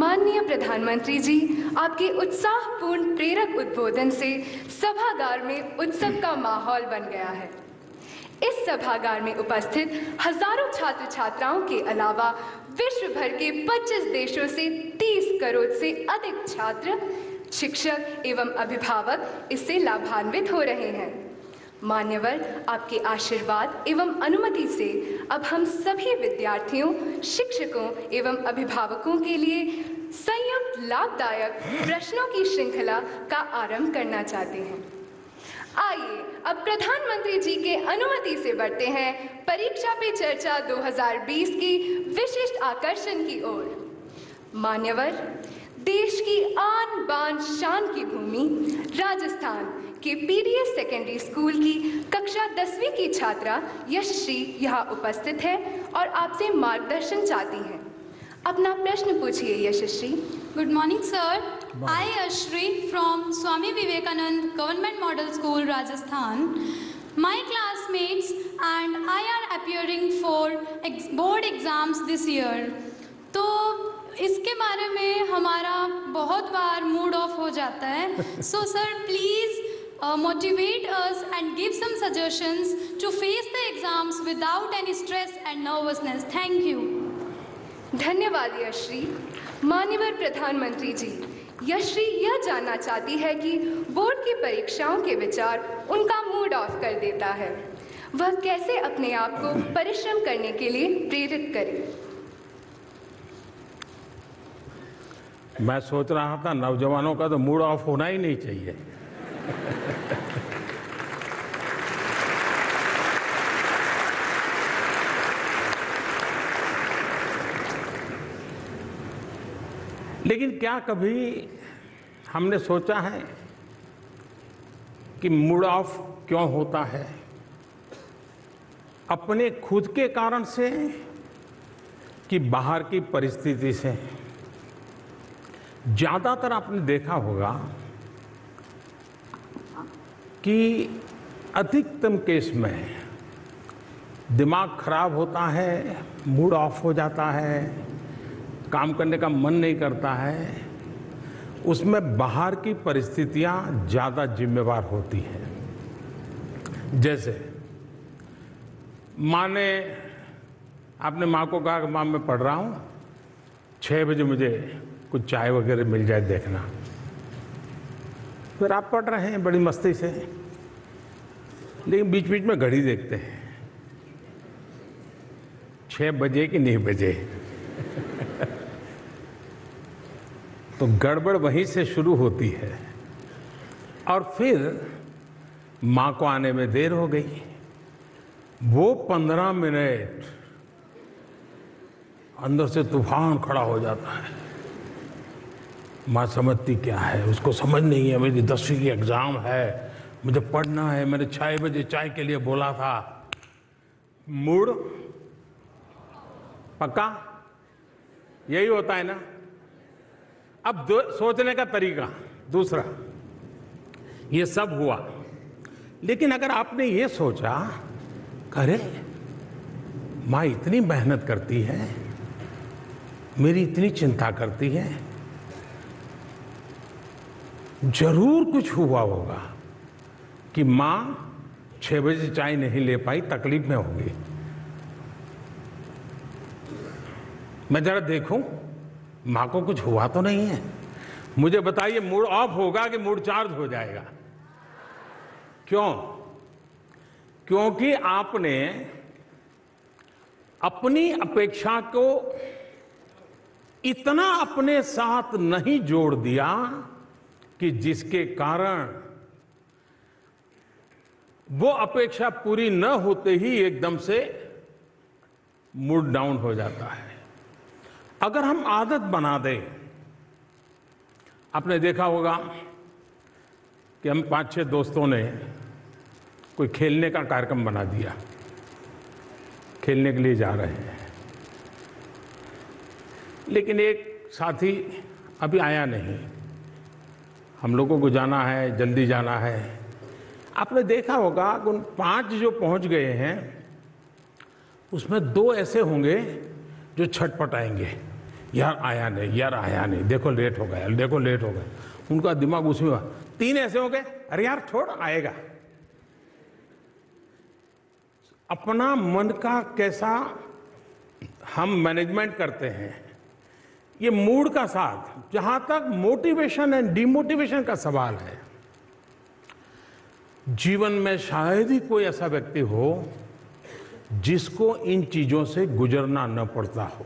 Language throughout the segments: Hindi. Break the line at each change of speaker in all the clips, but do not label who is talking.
माननीय प्रधानमंत्री जी, आपके उत्साहपूर्ण प्रेरक उद्बोधन से सभागार में उत्सव का माहौल बन गया है। इस सभागार में उपस्थित हजारों छात्र छात्राओं के अलावा विश्व भर के 25 देशों से 30 करोड़ से अधिक छात्र, शिक्षक एवं अभिभावक इससे लाभान्वित हो रहे हैं। मान्यवर, आपके आशीर्वाद एवं अनुमति से अब हम सभी विद्यार्थियों, शिक्षकों एवं अभिभावकों के लिए संयुक्त लाभदायक प्रश्नों की श्रृंखला का आरंभ करना चाहते हैं। आइए अब प्रधानमंत्री जी के अनुमति से बढ़ते हैं परीक्षा पे चर्चा 2020 की विशिष्ट आकर्षण की ओर। मान्यवर, देश की आन बान शान की भूमि राजस्थान के पीडीएस सेकेंडरी स्कूल की कक्षा 10वीं की छात्रा यशश्री यहाँ उपस्थित है और आपसे मार्गदर्शन चाहती हैं। अपना प्रश्न पूछिए Yashashri.
Good morning, sir. I, Yashashri, from Swami Vivekanand Government Model School, Rajasthan. My classmates and I are appearing for board exams this year. तो इसके बारे में हमारा बहुत बार मूड ऑफ हो जाता है। So, sir, please motivate us and give some suggestions to face the exams without any stress and nervousness. Thank you.
धन्यवाद यशश्री। माननीय प्रधानमंत्री जी, यशश्री यह जानना चाहती है कि बोर्ड की परीक्षाओं के विचार उनका मूड ऑफ कर देता है। वह कैसे अपने आप को परिश्रम करने के लिए प्रेरित करे?
मैं सोच रहा था नौजवानों का तो मूड ऑफ होना ही नहीं चाहिए। लेकिन क्या कभी हमने सोचा है कि मूड ऑफ क्यों होता है? अपने खुद के कारण से कि बाहर की परिस्थिति से? ज्यादातर आपने देखा होगा कि अधिकतम केस में दिमाग खराब होता है, मूड ऑफ हो जाता है, काम करने का मन नहीं करता है, उसमें बाहर की परिस्थितियां ज़्यादा जिम्मेवार होती हैं। जैसे माँ ने, आपने माँ को कहा कि माँ मैं पढ़ रहा हूँ, 6 बजे मुझे कुछ चाय वगैरह मिल जाए देखना। फिर आप पढ़ रहे हैं बड़ी मस्ती से, लेकिन बीच बीच में घड़ी देखते हैं 6 बजे कि नहीं बजे। तो गड़बड़ वहीं से शुरू होती है और फिर माँ को आने में देर हो गई। वो 15 मिनट अंदर से तूफान खड़ा हो जाता है। माँ समझती क्या है, उसको समझ नहीं है मेरी 10वीं की एग्जाम है, मुझे पढ़ना है, मैंने 6 बजे चाय के लिए बोला था। मूड पक्का यही होता है ना। अब सोचने का तरीका दूसरा, ये सब हुआ, लेकिन अगर आपने ये सोचा, अरे माँ इतनी मेहनत करती है, मेरी इतनी चिंता करती है, जरूर कुछ हुआ होगा कि माँ 6 बजे चाय नहीं ले पाई, तकलीफ में होगी। मैं जरा देखूं माँ को कुछ हुआ तो नहीं है। मुझे बताइए, मूड ऑफ होगा कि मूड चार्ज हो जाएगा? क्यों? क्योंकि आपने अपनी अपेक्षा को इतना अपने साथ नहीं जोड़ दिया कि जिसके कारण वो अपेक्षा पूरी न होते ही एकदम से मूड डाउन हो जाता है। अगर हम आदत बना दें, आपने देखा होगा कि हम 5-6 दोस्तों ने कोई खेलने का कार्यक्रम बना दिया, खेलने के लिए जा रहे हैं, लेकिन एक साथी अभी आया नहीं, हम लोगों को जाना है, जल्दी जाना है। आपने देखा होगा कि उन 5 जो पहुंच गए हैं उसमें 2 ऐसे होंगे जो छटपटाएंगे, यार आया नहीं, यार आया नहीं, देखो लेट हो गया, देखो लेट हो गया। उनका दिमाग उसमें हुआ। 3 ऐसे हो गए, अरे यार छोड़, आएगा। अपना मन का कैसा हम मैनेजमेंट करते हैं, ये मूड का साथ। जहां तक मोटिवेशन एंड डिमोटिवेशन का सवाल है, जीवन में शायद ही कोई ऐसा व्यक्ति हो जिसको इन चीजों से गुजरना न पड़ता हो।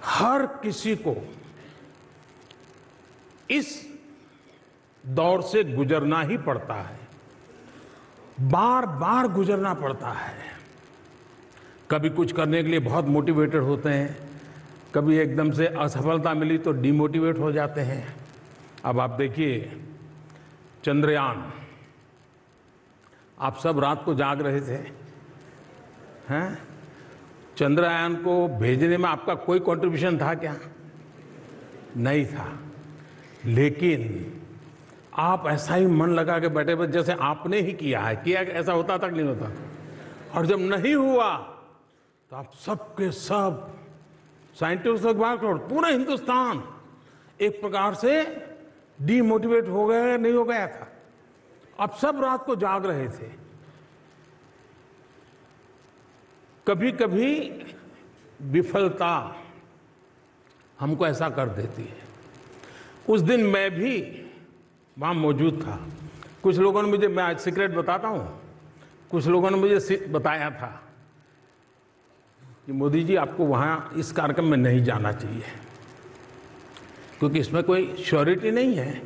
हर किसी को इस दौर से गुजरना ही पड़ता है, बार बार गुजरना पड़ता है। कभी कुछ करने के लिए बहुत मोटिवेटेड होते हैं, कभी एकदम से असफलता मिली तो डिमोटिवेट हो जाते हैं। अब आप देखिए चंद्रयान, आप सब रात को जाग रहे थे, हैं? चंद्रयान को भेजने में आपका कोई कंट्रीब्यूशन था क्या? नहीं था। लेकिन आप ऐसा ही मन लगा के बैठे बैठे जैसे आपने ही किया है, किया ऐसा होता तक नहीं होता। और जब नहीं हुआ तो आप सबके सब साइंटिस्टों के बाद पूरा हिंदुस्तान एक प्रकार से डीमोटिवेट हो गया, नहीं हो गया था। अब सब रात को जाग रहे थे। कभी कभी विफलता हमको ऐसा कर देती है। उस दिन मैं भी वहां मौजूद था। कुछ लोगों ने मुझे, मैं आज सीक्रेट बताता हूं, कुछ लोगों ने मुझे बताया था कि मोदी जी आपको वहां इस कार्यक्रम में नहीं जाना चाहिए, क्योंकि इसमें कोई श्योरिटी नहीं है।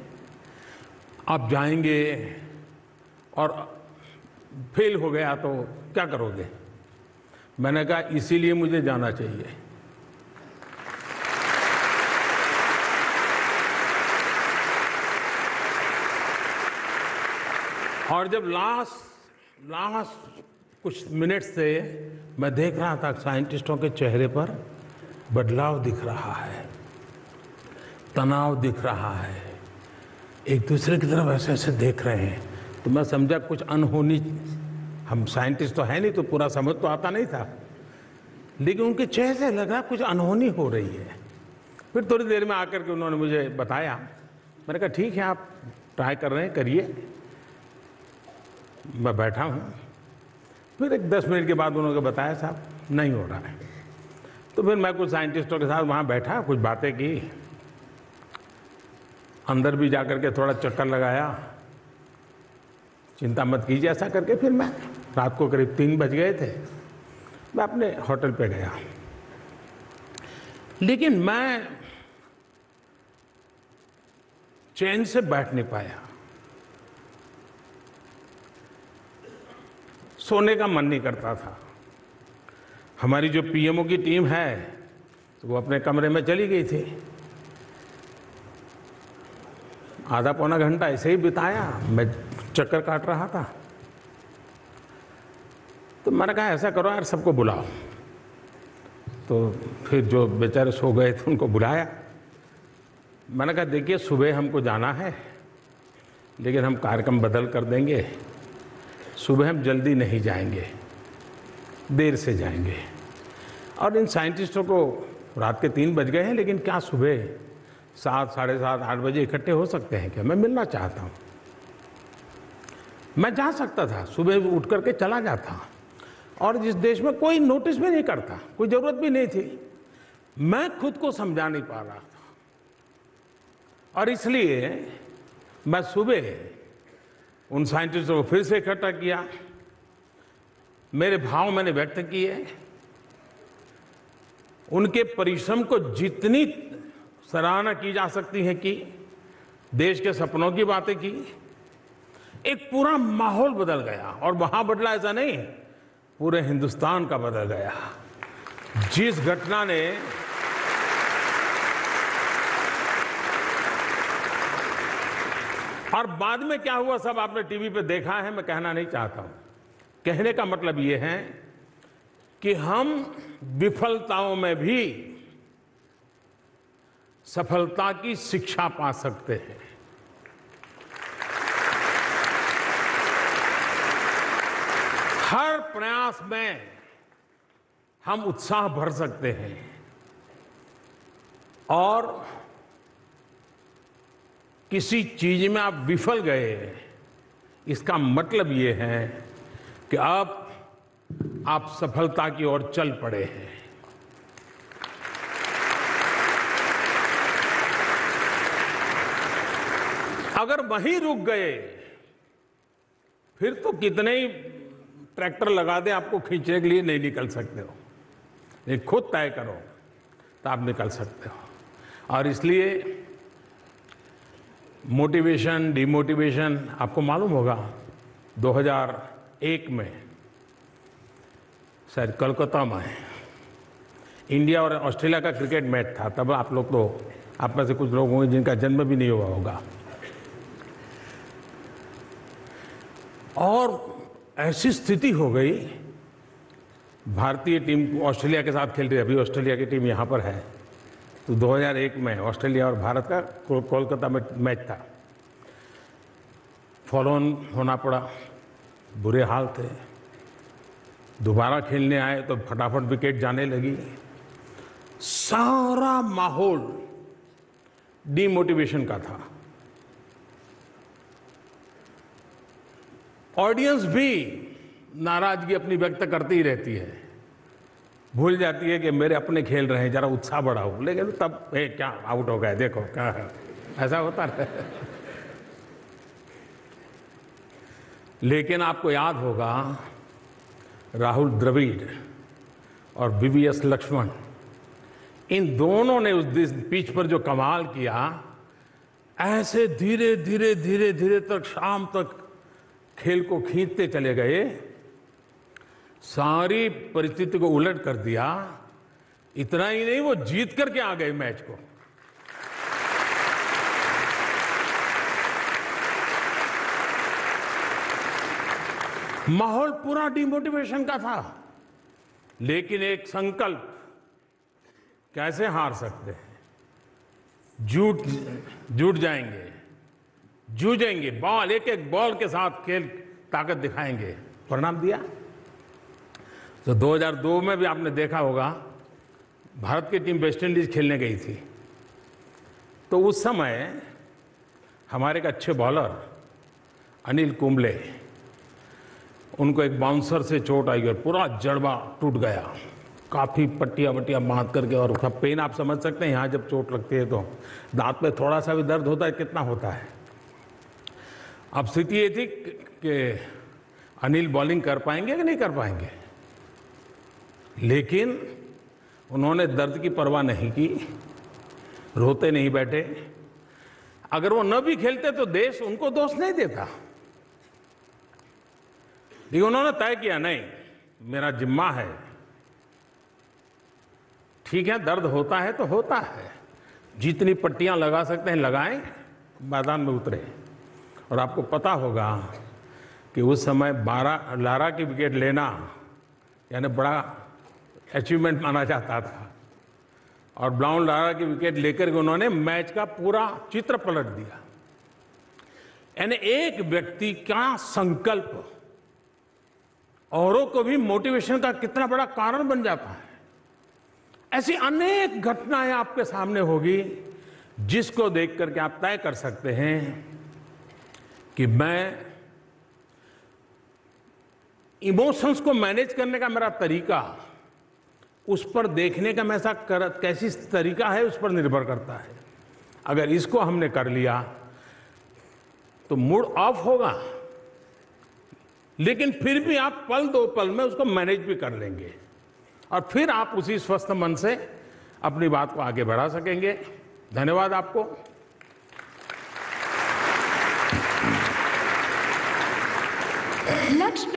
आप जाएंगे और फेल हो गया तो क्या करोगे? मैंने कहा इसीलिए मुझे जाना चाहिए। और जब लास्ट कुछ मिनट से मैं देख रहा था साइंटिस्टों के चेहरे पर बदलाव दिख रहा है, तनाव दिख रहा है, एक दूसरे की तरफ ऐसे ऐसे देख रहे हैं, तो मैं समझा कुछ अनहोनी। हम साइंटिस्ट तो है नहीं तो पूरा समझ तो आता नहीं था, लेकिन उनके चेहरे से लगा कुछ अनहोनी हो रही है। फिर थोड़ी देर में आकर के उन्होंने मुझे बताया। मैंने कहा ठीक है, आप ट्राई कर रहे हैं, करिए। मैं बैठा हूँ। फिर एक 10 मिनट के बाद उन्होंने बताया साहब नहीं हो रहा है। तो फिर मैं कुछ साइंटिस्टों के साथ वहाँ बैठा, कुछ बातें की, अंदर भी जाकर के थोड़ा चक्कर लगाया, चिंता मत कीजिए ऐसा करके। फिर मैं रात को करीब 3 बज गए थे, मैं अपने होटल पे गया। लेकिन मैं चैन से बैठ नहीं पाया, सोने का मन नहीं करता था। हमारी जो पीएमओ की टीम है तो वो अपने कमरे में चली गई थी। आधा पौना घंटा ऐसे ही बिताया, मैं चक्कर काट रहा था। तो मैंने कहा ऐसा करो यार, सबको बुलाओ। तो फिर जो बेचारे सो गए थे उनको बुलाया। मैंने कहा देखिए सुबह हमको जाना है, लेकिन हम कार्यक्रम बदल कर देंगे। सुबह हम जल्दी नहीं जाएंगे, देर से जाएंगे। और इन साइंटिस्टों को रात के 3 बज गए हैं, लेकिन क्या सुबह 7, साढ़े 7, 8 बजे इकट्ठे हो सकते हैं क्या? मैं मिलना चाहता हूँ। मैं जा सकता था, सुबह उठ करके चला जाता। और जिस देश में कोई नोटिस भी नहीं करता, कोई ज़रूरत भी नहीं थी, मैं खुद को समझा नहीं पा रहा था। और इसलिए मैं सुबह उन साइंटिस्टों को फिर से इकट्ठा किया, मेरे भाव मैंने व्यक्त किए, उनके परिश्रम को जितनी सराहना की जा सकती है की, देश के सपनों की बातें की। एक पूरा माहौल बदल गया। और वहां बदला ऐसा नहीं, पूरे हिंदुस्तान का बदल गया। जिस घटना ने और बाद में क्या हुआ सब आपने टीवी पे देखा है, मैं कहना नहीं चाहता हूं। कहने का मतलब यह है कि हम विफलताओं में भी सफलता की शिक्षा पा सकते हैं। हर प्रयास में हम उत्साह भर सकते हैं। और किसी चीज में आप विफल गए, इसका मतलब ये है कि अब आप सफलता की ओर चल पड़े हैं। अगर वहीं रुक गए, फिर तो कितने ही ट्रैक्टर लगा दें, आपको खींचने के लिए नहीं निकल सकते हो। लेकिन खुद तय करो तो आप निकल सकते हो। और इसलिए मोटिवेशन, डिमोटिवेशन, आपको मालूम होगा 2001 में शायद कोलकाता में इंडिया और ऑस्ट्रेलिया का क्रिकेट मैच था। तब आप लोग तो, आप में से कुछ लोग होंगे जिनका जन्म भी नहीं हुआ होगा। और ऐसी स्थिति हो गई, भारतीय टीम ऑस्ट्रेलिया के साथ खेल रही है, अभी ऑस्ट्रेलिया की टीम यहाँ पर है। तो 2001 में ऑस्ट्रेलिया और भारत का कोलकाता में मैच था। फॉलो ऑन होना पड़ा, बुरे हाल थे। दोबारा खेलने आए तो फटाफट विकेट जाने लगी। सारा माहौल डिमोटिवेशन का था। ऑडियंस भी नाराजगी अपनी व्यक्त करती ही रहती है, भूल जाती है कि मेरे अपने खेल रहे हैं, जरा उत्साह बढ़ाओ। लेकिन तब क्या आउट हो गए, देखो क्या है, ऐसा होता है। लेकिन आपको याद होगा राहुल द्रविड़ और वीवीएस लक्ष्मण, इन दोनों ने उस पिच पर जो कमाल किया, ऐसे धीरे धीरे धीरे धीरे तक शाम तक खेल को खींचते चले गए, सारी परिस्थिति को उलट कर दिया। इतना ही नहीं, वो जीत करके आ गए मैच को। माहौल पूरा डिमोटिवेशन का था, लेकिन एक संकल्प, कैसे हार सकते हैं, जुट जाएंगे, जूझेंगे, बॉल एक एक बॉल के साथ खेल ताकत दिखाएंगे। परिणाम दिया। तो 2002 में भी आपने देखा होगा, भारत की टीम वेस्ट इंडीज खेलने गई थी। तो उस समय हमारे एक अच्छे बॉलर अनिल कुंबले, उनको एक बाउंसर से चोट आई और पूरा जड़बा टूट गया, काफ़ी पट्टियाँ वट्टियाँ बांध करके। और उसका पेन आप समझ सकते हैं, यहाँ जब चोट लगती है तो दांत पे थोड़ा सा भी दर्द होता है, कितना होता है। अब स्थिति ये थी कि अनिल बॉलिंग कर पाएंगे कि नहीं कर पाएंगे, लेकिन उन्होंने दर्द की परवाह नहीं की, रोते नहीं बैठे। अगर वो न भी खेलते तो देश उनको दोष नहीं देता, लेकिन उन्होंने तय किया, नहीं, मेरा जिम्मा है। ठीक है, दर्द होता है तो होता है, जितनी पट्टियां लगा सकते हैं लगाएं, मैदान में उतरे। और आपको पता होगा कि उस समय 12 लारा की विकेट लेना यानी बड़ा अचीवमेंट माना जाता था। और ब्राउन लारा की विकेट लेकर के उन्होंने मैच का पूरा चित्र पलट दिया। यानी एक व्यक्ति का संकल्प औरों को भी मोटिवेशन का कितना बड़ा कारण बन जाता है। ऐसी अनेक घटनाएं आपके सामने होगी, जिसको देख करके आप तय कर सकते हैं कि मैं इमोशंस को मैनेज करने का मेरा तरीका, उस पर देखने का मैं कैसी तरीका है, उस पर निर्भर करता है। अगर इसको हमने कर लिया तो मूड ऑफ होगा, लेकिन फिर भी आप पल दो पल में उसको मैनेज भी कर लेंगे, और फिर आप उसी स्वस्थ मन से अपनी बात को आगे बढ़ा सकेंगे। धन्यवाद आपको।
लक्ष्य